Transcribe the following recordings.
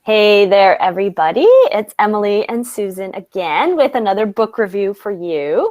Hey there, everybody. It's Emily and Susan again with another book review for you.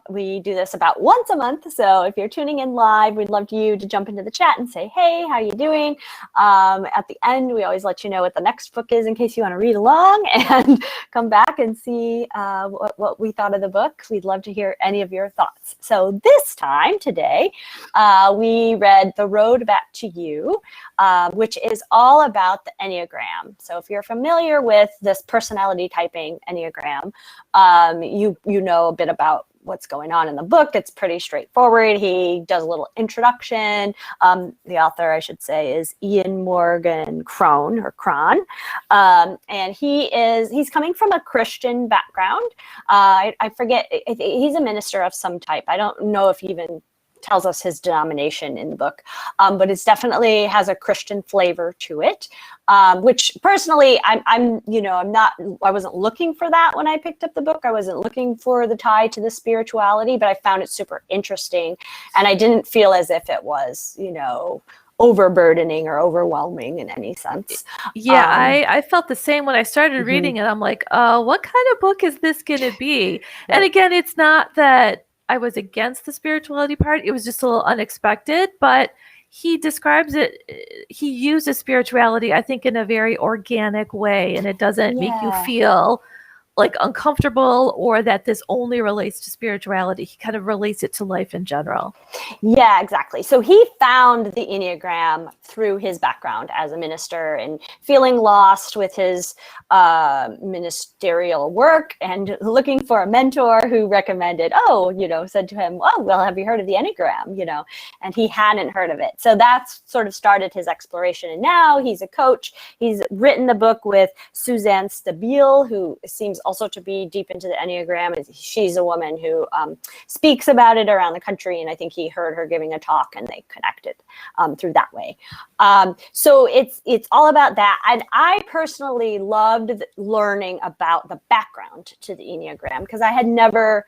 We do this about once a month, so if you're tuning in live, we'd love you to jump into the chat and say, hey, how are you doing? At the end, we always let you know what the next book is in case you want to read along and come back and see what we thought of the book. We'd love to hear any of your thoughts. So this time, today, we read The Road Back to You, which is all about the Enneagram. So if you're familiar with this personality typing Enneagram, you know a bit about what's going on in the book. It's pretty straightforward. He does a little introduction. The author, I should say, is Morgan Cron. And he's coming from a Christian background. I forget, he's a minister of some type. I don't know if he even tells us his denomination in the book, but it's definitely has a Christian flavor to it, which personally I wasn't looking for that when I picked up the book. I wasn't looking for the tie to the spirituality, but I found it super interesting, and I didn't feel as if it was, overburdening or overwhelming in any sense. Yeah, I felt the same when I started reading it. I'm like, what kind of book is this going to be? Right. And again, it's not that I was against the spirituality part. It was just a little unexpected, but he describes it, he uses spirituality, I think, in a very organic way, and it doesn't make you feel like uncomfortable or that this only relates to spirituality. He kind of relates it to life in general. Yeah, exactly. So he found the Enneagram through his background as a minister and feeling lost with his ministerial work and looking for a mentor who recommended, said to him, oh, well, have you heard of the Enneagram? And he hadn't heard of it. So that's sort of started his exploration. And now he's a coach. He's written the book with Suzanne Steele, who seems also to be deep into the Enneagram. She's a woman who speaks about it around the country, and I think he heard her giving a talk and they connected through that way. So it's all about that. And I personally loved learning about the background to the Enneagram because I had never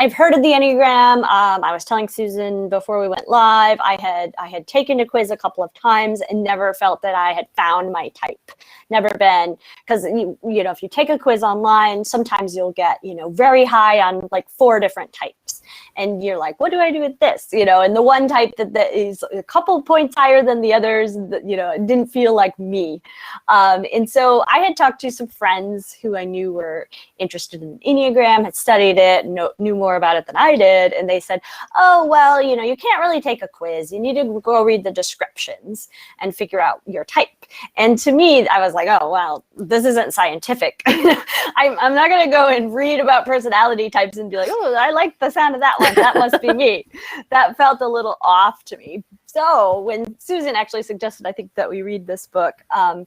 I've heard of the Enneagram. I was telling Susan before we went live, I had taken a quiz a couple of times and never felt that I had found my type. Never been, because if you take a quiz online, sometimes you'll get very high on like 4 different types, and you're like, what do I do with this? And the one type that is a couple points higher than the others, it didn't feel like me. And so I had talked to some friends who I knew were interested in Enneagram, had studied it, knew more about it than I did. And they said, oh, well, you can't really take a quiz. You need to go read the descriptions and figure out your type. And to me, I was like, oh, well, this isn't scientific. I'm not going to go and read about personality types and be like, oh, I like the sound of that one. That must be me. That felt a little off to me. So when Susan actually suggested, I think, that we read this book, I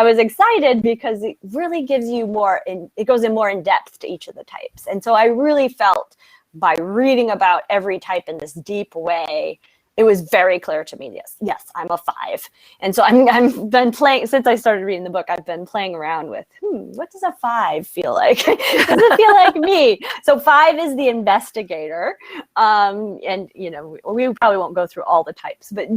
was excited because it really gives you more, it goes in more in depth to each of the types. And so I really felt by reading about every type in this deep way, it was very clear to me, yes, I'm a 5. And so I've been playing, since I started reading the book, I've been playing around with, what does a 5 feel like? Does it feel like me? So 5 is the investigator. And, we probably won't go through all the types, but,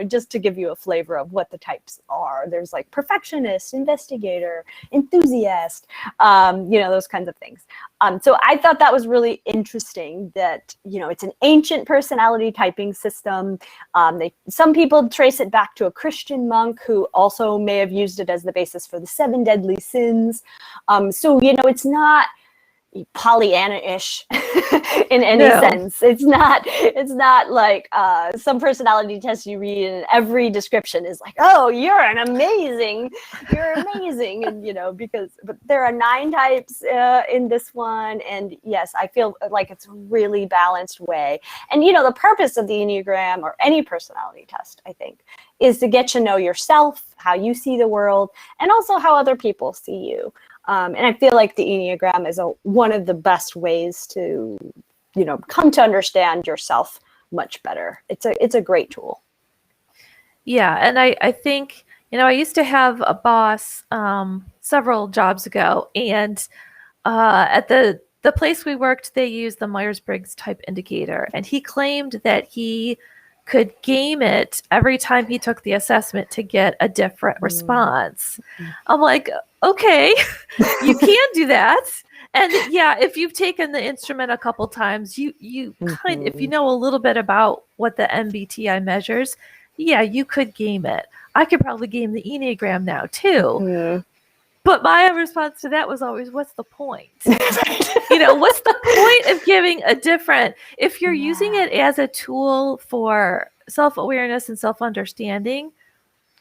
just to give you a flavor of what the types are, there's like perfectionist, investigator, enthusiast, those kinds of things. So I thought that was really interesting that, it's an ancient personality typing system. Some people trace it back to a Christian monk who also may have used it as the basis for the 7 deadly sins. So, it's not Pollyanna-ish in any sense. It's not like some personality test you read and every description is like, oh, you're amazing, and but there are 9 types in this one, and yes, I feel like it's a really balanced way. And the purpose of the Enneagram or any personality test, I think, is to get to know yourself, how you see the world, and also how other people see you. And I feel like the Enneagram is one of the best ways to, come to understand yourself much better. It's a great tool. Yeah, and I think, I used to have a boss several jobs ago, and at the place we worked, they used the Myers-Briggs type indicator, and he claimed that he could game it every time he took the assessment to get a different response. I'm like, okay, you can do that. And yeah, if you've taken the instrument a couple times, you kind, if you know a little bit about what the MBTI measures, yeah, you could game it. I could probably game the Enneagram now too. But my response to that was always, what's the point? What's the point of giving a different, if you're using it as a tool for self-awareness and self-understanding,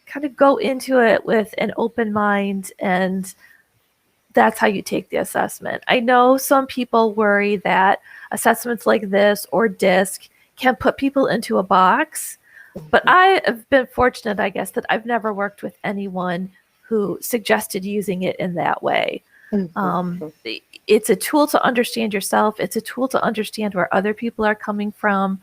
kind of go into it with an open mind, and that's how you take the assessment. I know some people worry that assessments like this or DISC can put people into a box, but I have been fortunate, I guess, that I've never worked with anyone who suggested using it in that way. It's a tool to understand yourself. It's a tool to understand where other people are coming from.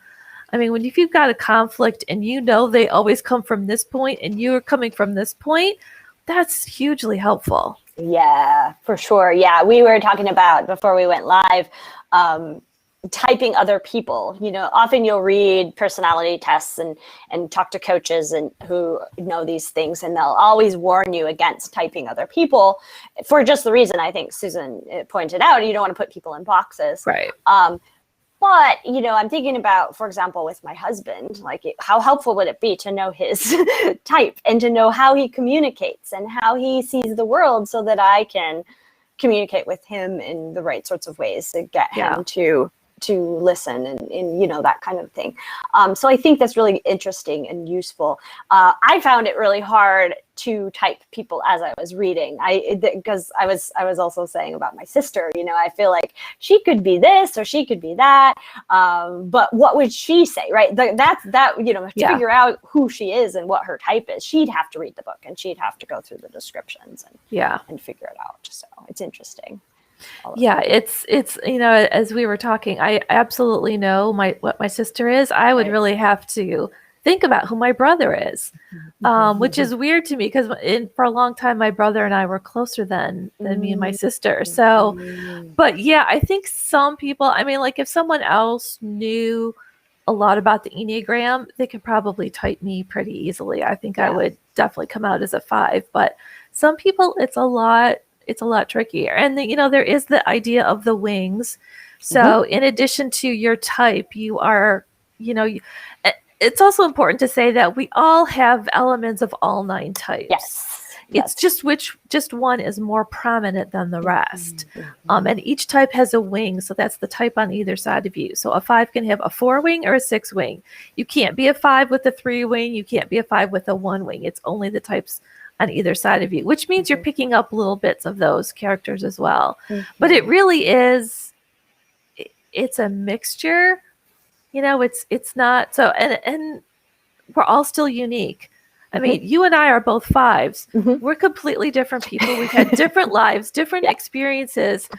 I mean, if you've got a conflict and they always come from this point and you're coming from this point, that's hugely helpful. Yeah, for sure. Yeah, we were talking about, before we went live, typing other people. Often you'll read personality tests and talk to coaches and who know these things, and they'll always warn you against typing other people for just the reason I think Susan pointed out. You don't want to put people in boxes. Right. But, I'm thinking about, for example, with my husband, like how helpful would it be to know his type and to know how he communicates and how he sees the world, so that I can communicate with him in the right sorts of ways to get him to listen and that kind of thing. So I think that's really interesting and useful. I found it really hard to type people as I was reading. Because I was also saying about my sister, I feel like she could be this or she could be that. But what would she say, right? To figure out who she is and what her type is, she'd have to read the book and she'd have to go through the descriptions and figure it out. So it's interesting. Yeah, it's as we were talking, I absolutely know what my sister is. I would really have to think about who my brother is, which is weird to me because for a long time my brother and I were closer than me and my sister. So, but yeah, I think some people, like if someone else knew a lot about the Enneagram, they could probably type me pretty easily. I think I would definitely come out as a 5, but some people it's a lot trickier. And there is the idea of the wings. So in addition to your type, you are, it's also important to say that we all have elements of all 9 types. Yes. It's just one is more prominent than the rest. And each type has a wing. So that's the type on either side of you. So a 5 can have a 4 wing or a 6 wing. You can't be a 5 with a 3 wing. You can't be a 5 with a 1 wing. It's only the types on either side of you, which means you're picking up little bits of those characters as well. But it really is, it's a mixture, it's not so, and we're all still unique. You and I are both 5s. We're completely different people. We've had different lives, different experiences.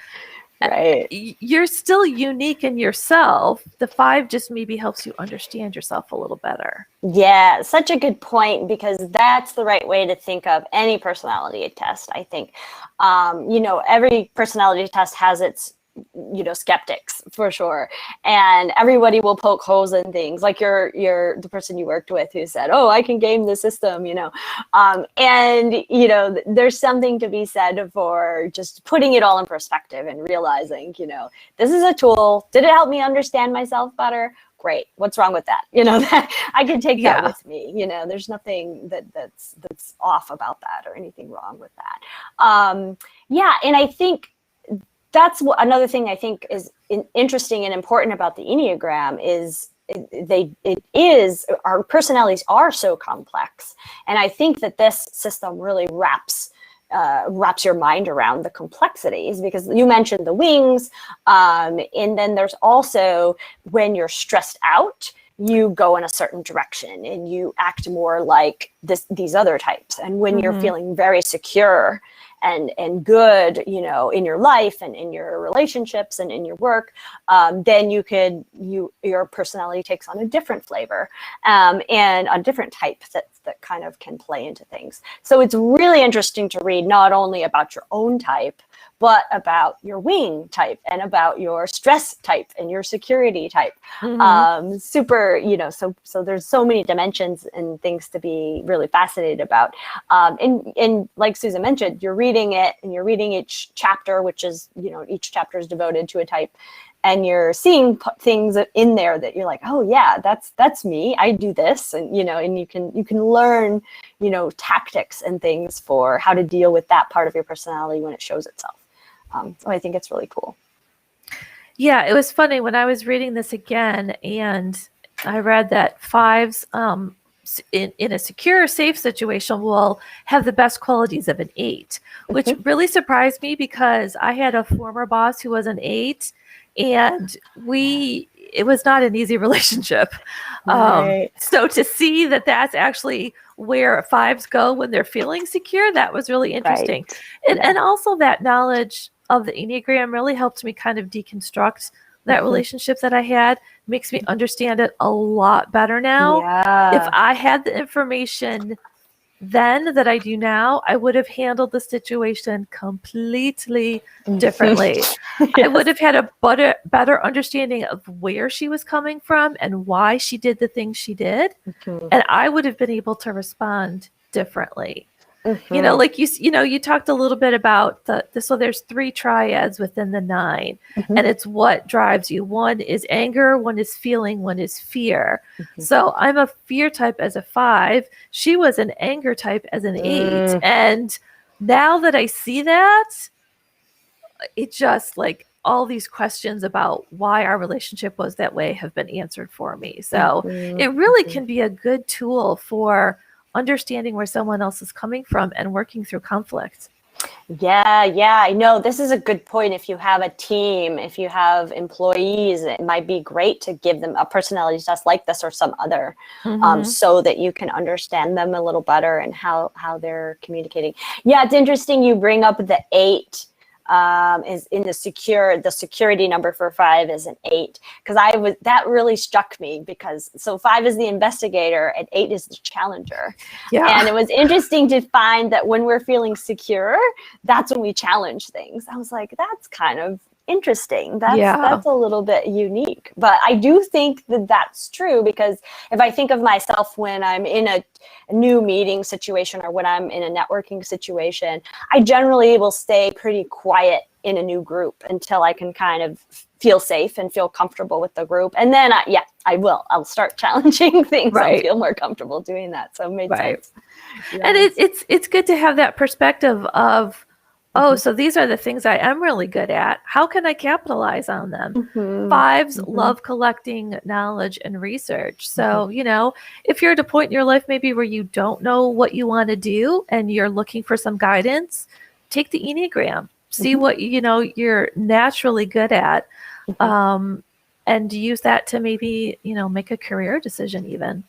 Right. You're still unique in yourself. The 5 just maybe helps you understand yourself a little better. Yeah, such a good point, because that's the right way to think of any personality test, I think. Every personality test has its skeptics for sure, and everybody will poke holes in things, like the person you worked with who said, oh, I can game the system, and there's something to be said for just putting it all in perspective and realizing, this is a tool. Did it help me understand myself better? Great. What's wrong with that? That I can take that with me. There's nothing that's off about that or anything wrong with that. And I think that's another thing I think is interesting and important about the Enneagram is our personalities are so complex. And I think that this system really wraps your mind around the complexities, because you mentioned the wings. And then there's also when you're stressed out, you go in a certain direction and you act more like these other types. And when you're feeling very secure and good, in your life and in your relationships and in your work, then your personality takes on a different flavor and a different type that kind of can play into things. So it's really interesting to read not only about your own type, but about your wing type and about your stress type and your security type. Super, so there's so many dimensions and things to be really fascinated about. And like Susan mentioned, you're reading it and you're reading each chapter, which is, each chapter is devoted to a type. And you're seeing things in there that you're like, oh yeah, that's me. I do this, and and you can learn, tactics and things for how to deal with that part of your personality when it shows itself. So I think it's really cool. Yeah, it was funny when I was reading this again, and I read that fives in a secure, safe situation will have the best qualities of an 8, which really surprised me because I had a former boss who was an 8. And it was not an easy relationship. Right. So to see that that's actually where 5s go when they're feeling secure, that was really interesting. Right. And also that knowledge of the Enneagram really helped me kind of deconstruct that relationship that I had. Makes me understand it a lot better now. Yeah. If I had the information then that I do now, I would have handled the situation completely differently. Yes. I would have had a better understanding of where she was coming from and why she did the things she did. And I would have been able to respond differently. Like you talked a little bit about so there's 3 triads within the 9, and it's what drives you. 1 is anger, 1 is feeling, 1 is fear. So I'm a fear type as a 5. She was an anger type as an 8. And now that I see that, it just like all these questions about why our relationship was that way have been answered for me. So it really can be a good tool for understanding where someone else is coming from and working through conflict. Yeah, I know. This is a good point. If you have a team, if you have employees, it might be great to give them a personality test like this or some other, so that you can understand them a little better and how they're communicating. Yeah, it's interesting you bring up the 8. Is in the security number for 5 is an 8, because that really struck me, because 5 is the investigator and 8 is the challenger. And it was interesting to find that when we're feeling secure, that's when we challenge things. I was like, that's kind of interesting. That's a little bit unique, but I do think that that's true, because if I think of myself when I'm in a new meeting situation or when I'm in a networking situation, I generally will stay pretty quiet in a new group until I can kind of feel safe and feel comfortable with the group. And then I'll start challenging things. Right. I'll feel more comfortable doing that. So it made sense. Yeah. And it's good to have that perspective of, so these are the things I am really good at. How can I capitalize on them? 5s love collecting knowledge and research. So, if you're at a point in your life maybe where you don't know what you want to do and you're looking for some guidance, take the Enneagram. See what you're naturally good at, and use that to maybe, make a career decision even.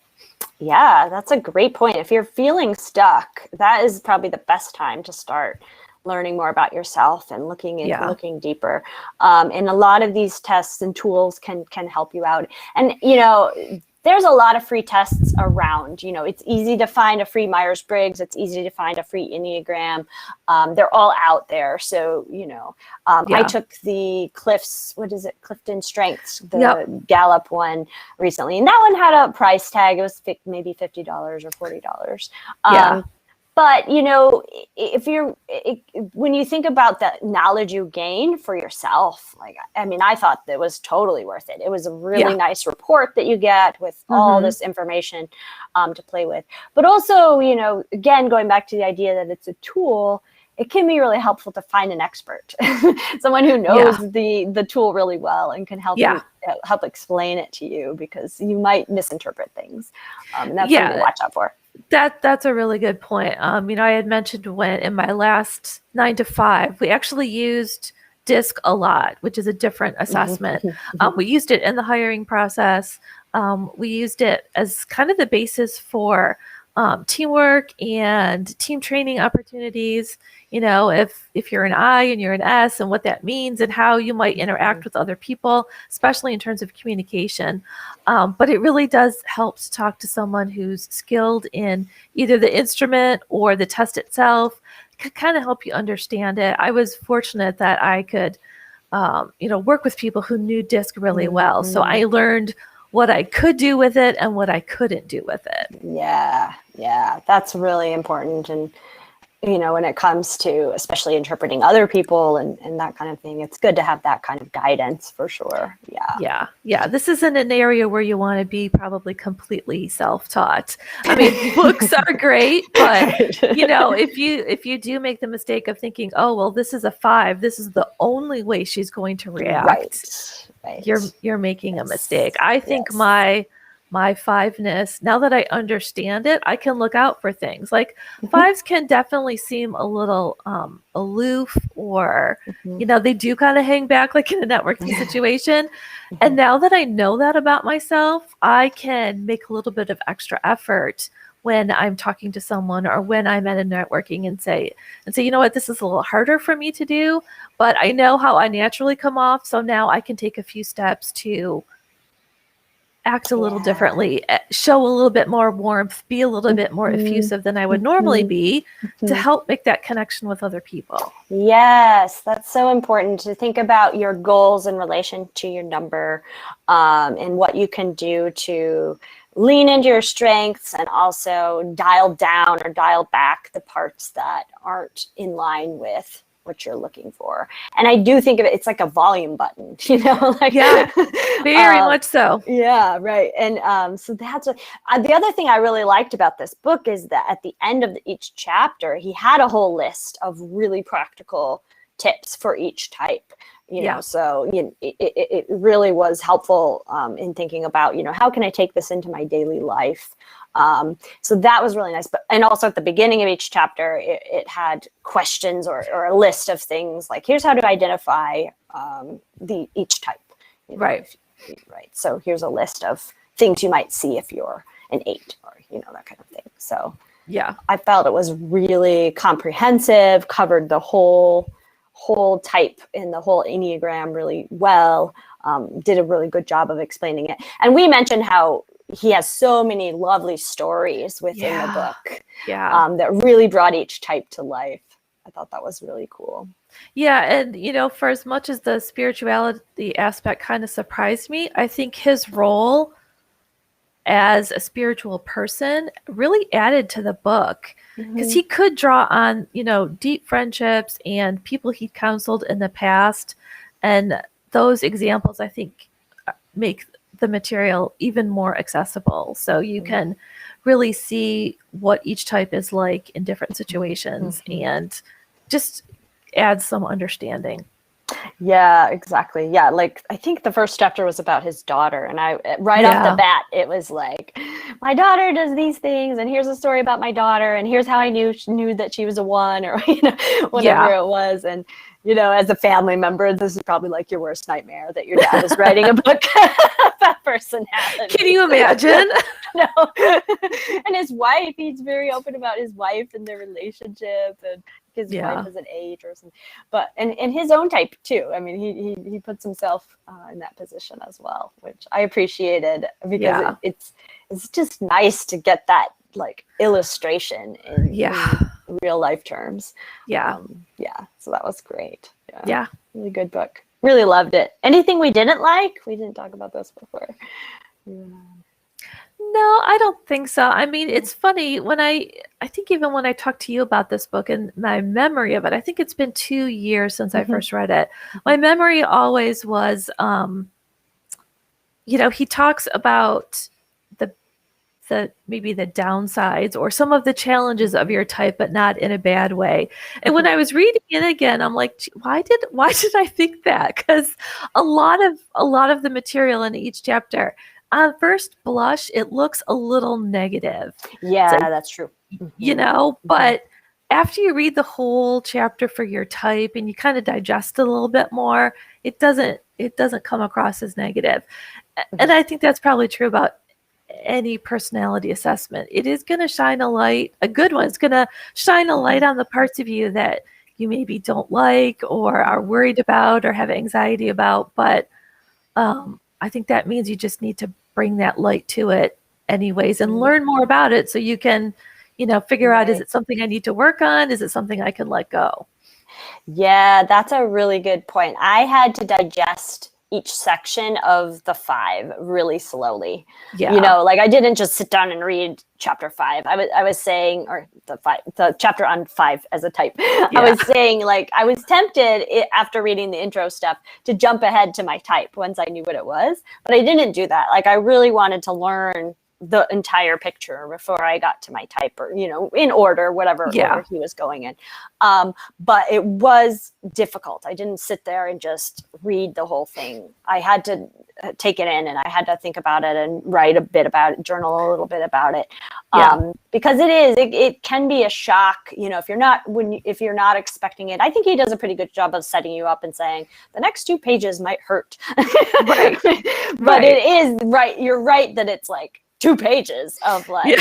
Yeah, that's a great point. If you're feeling stuck, that is probably the best time to start learning more about yourself and looking deeper. And a lot of these tests and tools can help you out. And, there's a lot of free tests around. It's easy to find a free Myers-Briggs. It's easy to find a free Enneagram. They're all out there. So, I took the Clifton Strengths, the Gallup one recently. And that one had a price tag. It was maybe $50 or $40. But, when you think about the knowledge you gain for yourself, I thought that was totally worth it. It was a really nice report that you get with all this information to play with. But also, again, going back to the idea that it's a tool, it can be really helpful to find an expert, someone who knows the tool really well and can help you, help explain it to you, because you might misinterpret things. And that's something to watch out for. That's a really good point. I had mentioned when in my last 9 to 5, we actually used DISC a lot, which is a different assessment. We used it in the hiring process. We used it as kind of the basis for teamwork and team training opportunities. If you're an I and you're an S, and what that means and how you might interact with other people, especially in terms of communication. But it really does help to talk to someone who's skilled in either the instrument or the test itself, could kind of help you understand it. I was fortunate that I could, work with people who knew DISC really well. So I learned what I could do with it and what I couldn't do with it. Yeah, that's really important. And when it comes to especially interpreting other people and that kind of thing, it's good to have that kind of guidance for sure. Yeah. This isn't an area where you want to be probably completely self-taught. I mean, books are great, but if you do make the mistake of thinking, oh, well, this is a 5, this is the only way she's going to react. Right. You're making a mistake. I think my 5-ness, now that I understand it, I can look out for things. Like 5s can definitely seem a little aloof, or they do kind of hang back, like in a networking situation. And now that I know that about myself, I can make a little bit of extra effort when I'm talking to someone or when I'm at a networking and say, you know what, this is a little harder for me to do, but I know how I naturally come off. So now I can take a few steps to act a little differently, show a little bit more warmth, be a little bit more effusive than I would normally be, to help make that connection with other people. Yes, that's so important to think about your goals in relation to your number, and what you can do to lean into your strengths and also dial down or dial back the parts that aren't in line with what you're looking for. And I do think of it, it's like a volume button, very much so. Yeah, right. And so that's the other thing I really liked about this book is that at the end of each chapter, he had a whole list of really practical tips for each type. So it really was helpful in thinking about, how can I take this into my daily life? So that was really nice. And also at the beginning of each chapter, it had questions or a list of things like, here's how to identify each type. Right. Right. So here's a list of things you might see if you're an 8 or, that kind of thing. So yeah, I felt it was really comprehensive, covered the whole type in the whole Enneagram really well, did a really good job of explaining it. And we mentioned how he has so many lovely stories within the book that really brought each type to life. I thought that was really cool. Yeah. And, for as much as the spirituality aspect kind of surprised me, I think his role as a spiritual person really added to the book, because he could draw on, deep friendships and people he counseled in the past. And those examples, I think, make the material even more accessible. So you can really see what each type is like in different situations and just add some understanding. Yeah, exactly. Yeah, like I think the first chapter was about his daughter, and I off the bat it was like, my daughter does these things, and here's a story about my daughter, and here's how I knew that she was a 1, or whatever it was. And as a family member, this is probably like your worst nightmare, that your dad is writing a book about personality. Can you imagine? No. And his wife, he's very open about his wife and their relationship, and his wife is an 8 or something. But and his own type too. I mean, he puts himself in that position as well, which I appreciated, because it's just nice to get that like illustration in real life terms. So that was great. Really good book. Really loved it. Anything we didn't like? We didn't talk about this before. No, I don't think so. I mean, it's funny when I think even when I talked to you about this book and my memory of it, I think it's been 2 years since I first read it. My memory always was, he talks about the maybe the downsides or some of the challenges of your type, but not in a bad way. And when I was reading it again, I'm like, why did I think that? Because a lot of the material in each chapter, on first blush, it looks a little negative. Yeah, that's true. But after you read the whole chapter for your type and you kind of digest it a little bit more, it doesn't come across as negative. And I think that's probably true about any personality assessment. It is going to shine a light, a good one. It's going to shine a light on the parts of you that you maybe don't like or are worried about or have anxiety about. But I think that means you just need to bring that light to it anyways and learn more about it so you can, figure out, is Right. it something I need to work on? Is it something I can let go? Yeah, that's a really good point. I had to digest each section of the 5 really slowly. Yeah. Like I didn't just sit down and read chapter 5. I was saying, or the chapter on 5 as a type. I was saying, like, I was tempted after reading the intro stuff to jump ahead to my type once I knew what it was, but I didn't do that. Like I really wanted to learn the entire picture before I got to my type, or, in order, whatever order he was going in. But it was difficult. I didn't sit there and just read the whole thing. I had to take it in, and I had to think about it and write a bit about it, journal a little bit about it. Because it can be a shock, if you're not expecting it. I think he does a pretty good job of setting you up and saying the next 2 pages might hurt. Right. But it is right. You're right that it's like 2 pages of like,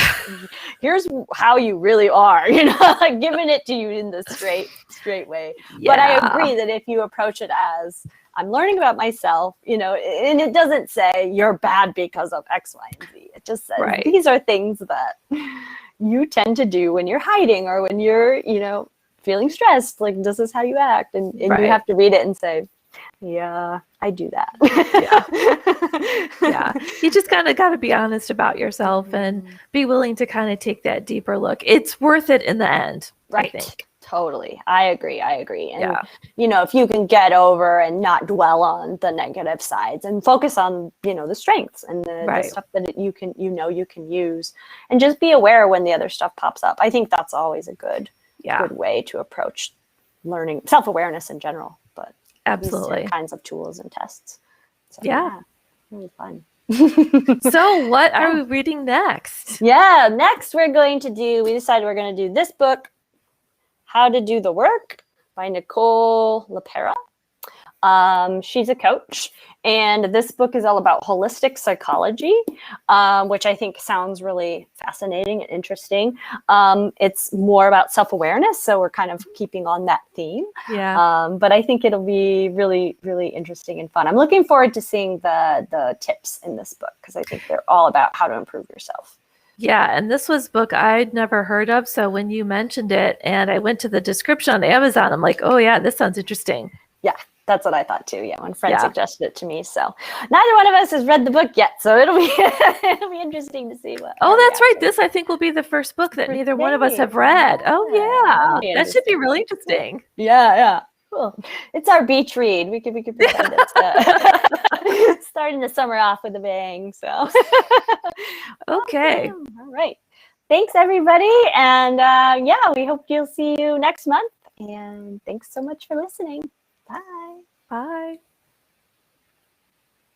here's how you really are, like giving it to you in the straight way. But I agree that if you approach it as, I'm learning about myself, and it doesn't say you're bad because of X, Y, and Z. It just says these are things that you tend to do when you're hiding, or when you're, feeling stressed. Like, this is how you act. And you have to read it and say, yeah, I do that. You just kind of got to be honest about yourself and be willing to kind of take that deeper look. It's worth it in the end, I think. Totally. I agree. And, if you can get over and not dwell on the negative sides and focus on, the strengths and the stuff that you can use, and just be aware when the other stuff pops up. I think that's always a good way to approach learning self-awareness in general. But absolutely, these kinds of tools and tests. So, really fun. So what are we reading next? Next we decided we're going to do this book, How to Do the Work, by Nicole LePera. She's a coach, and this book is all about holistic psychology, which I think sounds really fascinating and interesting. It's more about self-awareness, so we're kind of keeping on that theme. But I think it'll be really, really interesting and fun. I'm looking forward to seeing the tips in this book, because I think they're all about how to improve yourself. Yeah, and this was a book I'd never heard of, so when you mentioned it and I went to the description on Amazon, I'm like, oh yeah, this sounds interesting. Yeah. That's what I thought too. Yeah, when friends suggested it to me. So neither one of us has read the book yet, so it'll be interesting to see what. Oh, that's right. This, I think, will be the first book that neither one of us have read. Oh yeah, that should be really interesting. Yeah. Cool. It's our beach read. We could pretend it's starting the summer off with a bang. So okay. Awesome. All right. Thanks everybody, and we hope you'll see you next month. And thanks so much for listening. Bye. Bye.